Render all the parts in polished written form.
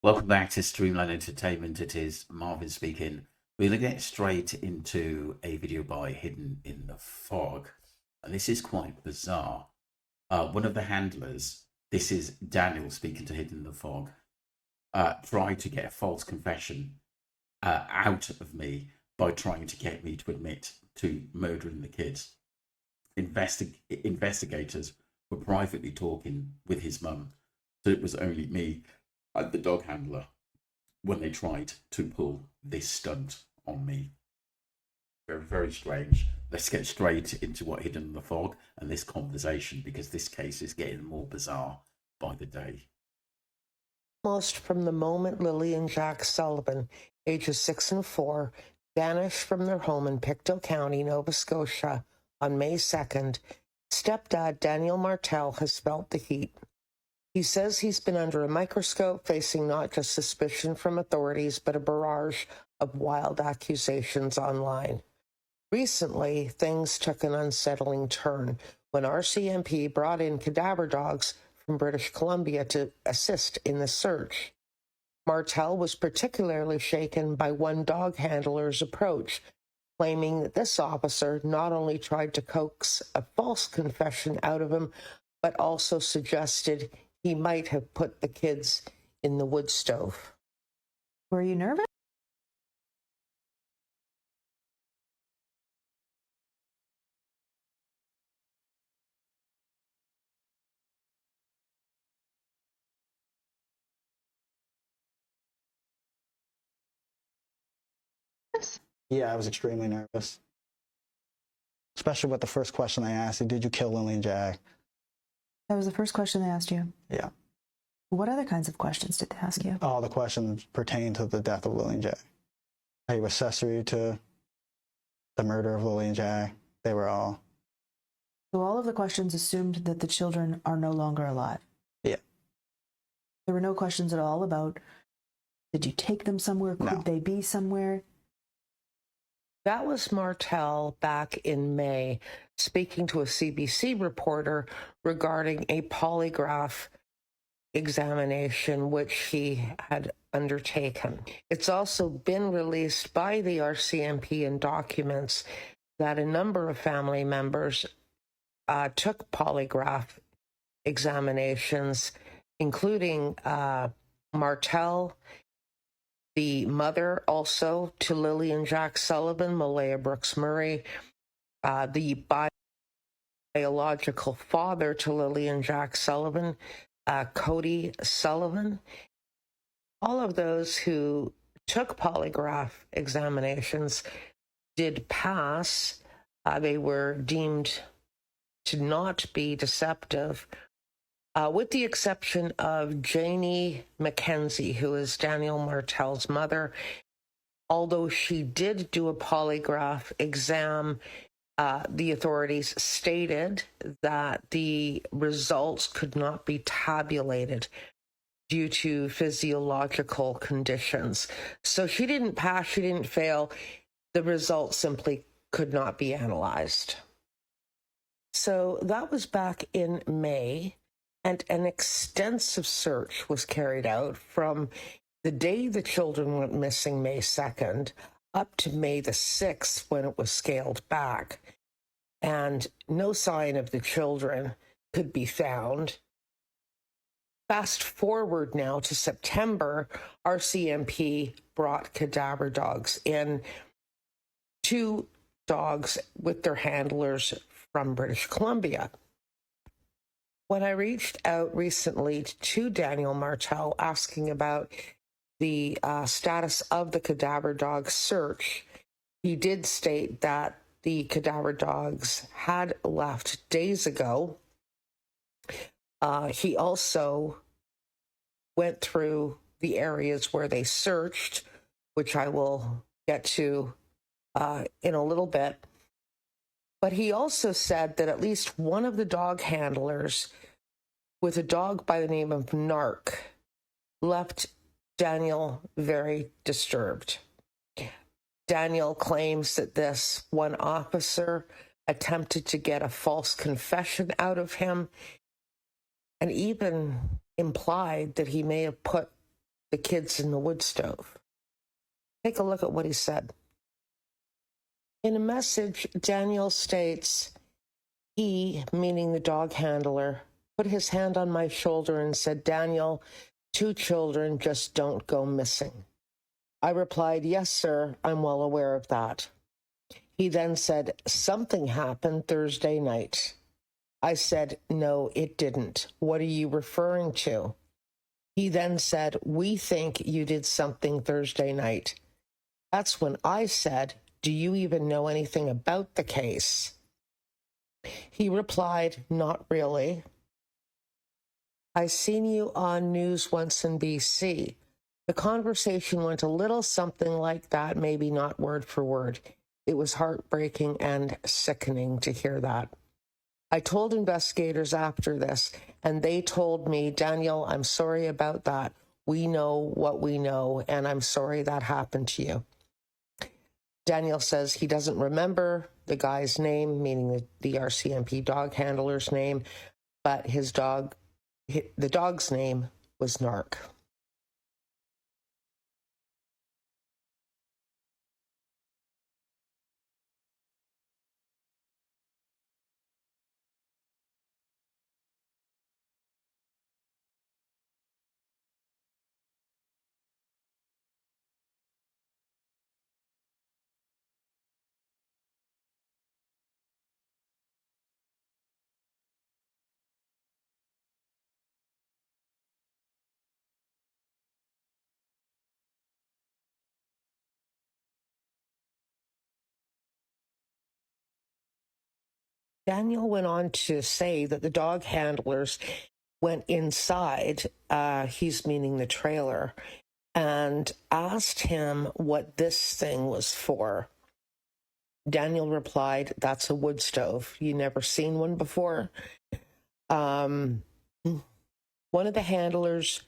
Welcome back to Streamline Entertainment. It is Marvin speaking. We're going to get straight into a video by Hidden in the Fog. And this is quite bizarre. One of the handlers, this is Daniel speaking to Hidden in the Fog, tried to get a false confession out of me by trying to get me to admit to murdering the kids. Investigators were privately talking with his mum, so it was only me and the dog handler when they tried to pull this stunt on me. Very, very strange. Let's get straight into what Hidden in the Fog and this conversation, because this case is getting more bizarre by the day. Almost from the moment Lily and Jack Sullivan, ages 6 and 4, vanished from their home in Pictou County, Nova Scotia on May 2nd, stepdad Daniel Martell has felt the heat. He says he's been under a microscope, facing not just suspicion from authorities, but a barrage of wild accusations online. Recently, things took an unsettling turn when RCMP brought in cadaver dogs from British Columbia to assist in the search. Martell was particularly shaken by one dog handler's approach, claiming that this officer not only tried to coax a false confession out of him, but also suggested he might have put the kids in the wood stove. Were you nervous? Yeah, I was extremely nervous. Especially with the first question they asked you, did you kill Lily and Jack? That was the first question they asked you. Yeah. What other kinds of questions did they ask you? All the questions pertain to the death of Lily and Jack. Are you accessory to the murder of Lily and Jack? They were all. So all of the questions assumed that the children are no longer alive. Yeah. There were no questions at all about, did you take them somewhere? Could No. they be somewhere? That was Martell back in May, speaking to a CBC reporter regarding a polygraph examination which he had undertaken. It's also been released by the RCMP in documents that a number of family members took polygraph examinations, including Martell, the mother also to Lily and Jack Sullivan, Malaya Brooks Murray, the biological father to Lily and Jack Sullivan, Cody Sullivan. All of those who took polygraph examinations did pass. They were deemed to not be deceptive, with the exception of Janie McKenzie, who is Daniel Martell's mother. Although she did do a polygraph exam, the authorities stated that the results could not be tabulated due to physiological conditions. So she didn't pass, she didn't fail. The results simply could not be analyzed. So that was back in May, and an extensive search was carried out from the day the children went missing, May 2nd, up to May the 6th, when it was scaled back. And no sign of the children could be found. Fast forward now to September, RCMP brought cadaver dogs in, 2 dogs with their handlers from British Columbia. When I reached out recently to Daniel Martell asking about the status of the cadaver dog search, he did state that the cadaver dogs had left days ago. He also went through the areas where they searched, which I will get to in a little bit. But he also said that at least one of the dog handlers with a dog by the name of Narc left Daniel very disturbed. Daniel claims that this one officer attempted to get a false confession out of him and even implied that he may have put the kids in the wood stove. Take a look at what he said. In a message, Daniel states, he, meaning the dog handler, put his hand on my shoulder and said, Daniel, 2 children just don't go missing. I replied, yes, sir, I'm well aware of that. He then said, something happened Thursday night. I said, no, it didn't. What are you referring to? He then said, we think you did something Thursday night. That's when I said, do you even know anything about the case? He replied, not really. I seen you on News Once in BC. The conversation went a little something like that, maybe not word for word. It was heartbreaking and sickening to hear that. I told investigators after this, and they told me, Daniel, I'm sorry about that. We know what we know, and I'm sorry that happened to you. Daniel says he doesn't remember the guy's name, meaning the RCMP dog handler's name, but the dog's name was Narc. Daniel went on to say that the dog handlers went inside, he's meaning the trailer, and asked him what this thing was for. Daniel replied, that's a wood stove. You never seen one before? One of the handlers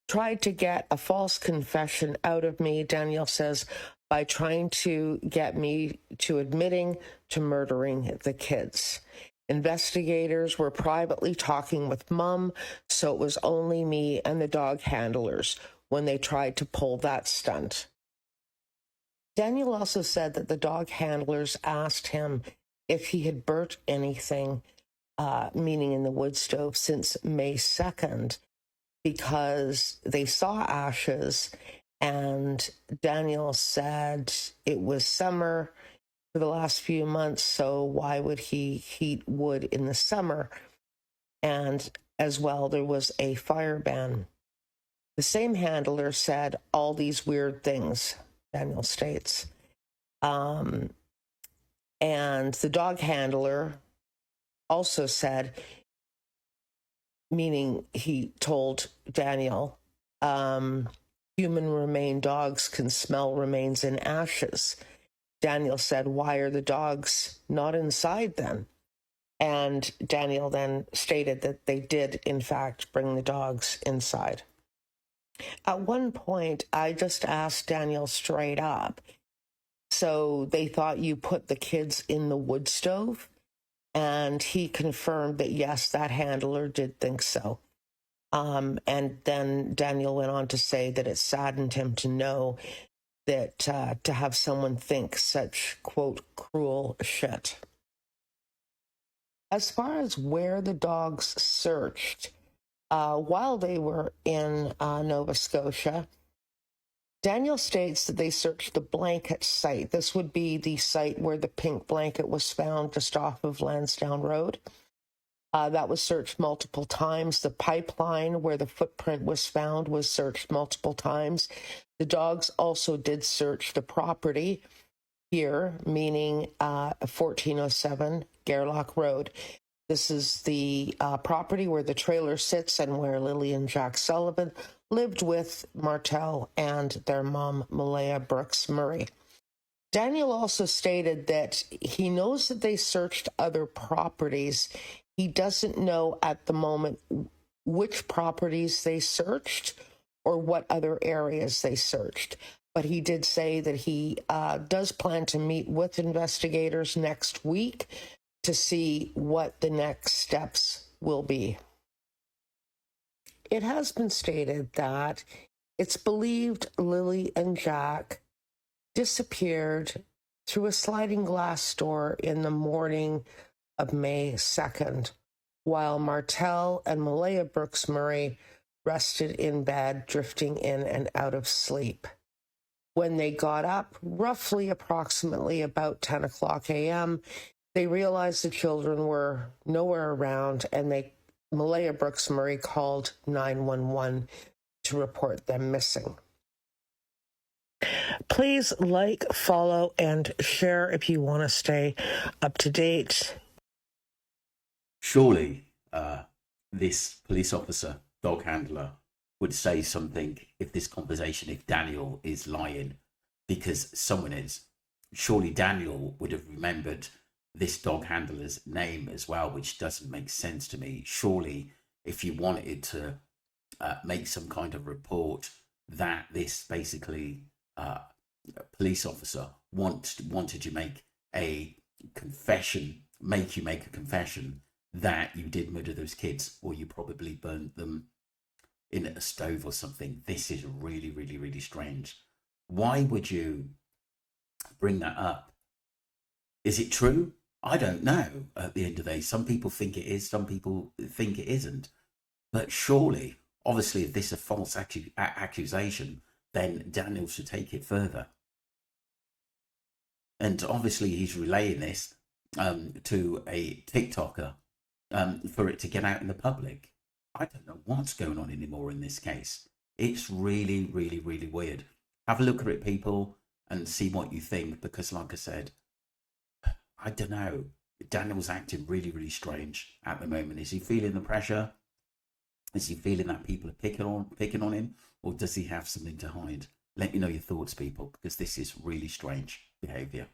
tried to get a false confession out of me, Daniel says, by trying to get me to admitting to murdering the kids. Investigators were privately talking with Mom, so it was only me and the dog handlers when they tried to pull that stunt. Daniel also said that the dog handlers asked him if he had burnt anything, meaning in the wood stove, since May 2nd, because they saw ashes, and Daniel said it was summer for the last few months, so why would he heat wood in the summer? And as well, there was a fire ban. The same handler said all these weird things, Daniel states. And the dog handler also said, meaning he told Daniel, human dogs can smell remains in ashes. Daniel said, why are the dogs not inside then? And Daniel then stated that they did, in fact, bring the dogs inside. At one point, I just asked Daniel straight up, so they thought you put the kids in the wood stove? And he confirmed that, yes, that handler did think so. And then Daniel went on to say that it saddened him to know that to have someone think such, quote, cruel shit. As far as where the dogs searched, while they were in Nova Scotia, Daniel states that they searched the blanket site. This would be the site where the pink blanket was found just off of Lansdowne Road. That was searched multiple times. The pipeline where the footprint was found was searched multiple times. The dogs also did search the property here, meaning 1407 Gerlach Road. This is the property where the trailer sits and where Lily and Jack Sullivan lived with Martell and their mom, Malaya Brooks Murray. Daniel also stated that he knows that they searched other properties. He doesn't know at the moment which properties they searched or what other areas they searched. But he did say that he does plan to meet with investigators next week to see what the next steps will be. It has been stated that It's believed Lily and Jack disappeared through a sliding glass door in the morning of May 2nd, while Martell and Malaya Brooks Murray rested in bed, drifting in and out of sleep. When they got up, approximately about 10 o'clock a.m., they realized the children were nowhere around, and Malaya Brooks Murray called 911 to report them missing. Please like, follow, and share if you want to stay up to date. Surely this police officer, dog handler, would say something if this conversation, if Daniel is lying, because someone is. Surely Daniel would have remembered this dog handler's name as well, which doesn't make sense to me. Surely if you wanted to make some kind of report that this basically police officer wanted to make a confession, make you make a confession that you did murder those kids, or you probably burned them in a stove or something. This is really, really, really strange. Why would you bring that up? Is it true? I don't know. At the end of the day, some people think it is, some people think it isn't. But surely, obviously, if this is a false accusation, then Daniel should take it further. And obviously, he's relaying this to a TikToker for it to get out in the public. I don't know what's going on anymore in this case. It's really, really, really weird. Have a look at it, people, and see what you think, because like I said, I don't know. Daniel's acting really, really strange at the moment. Is he feeling the pressure? Is he feeling that people are picking on him? Or does he have something to hide? Let me know your thoughts, people, because this is really strange behaviour.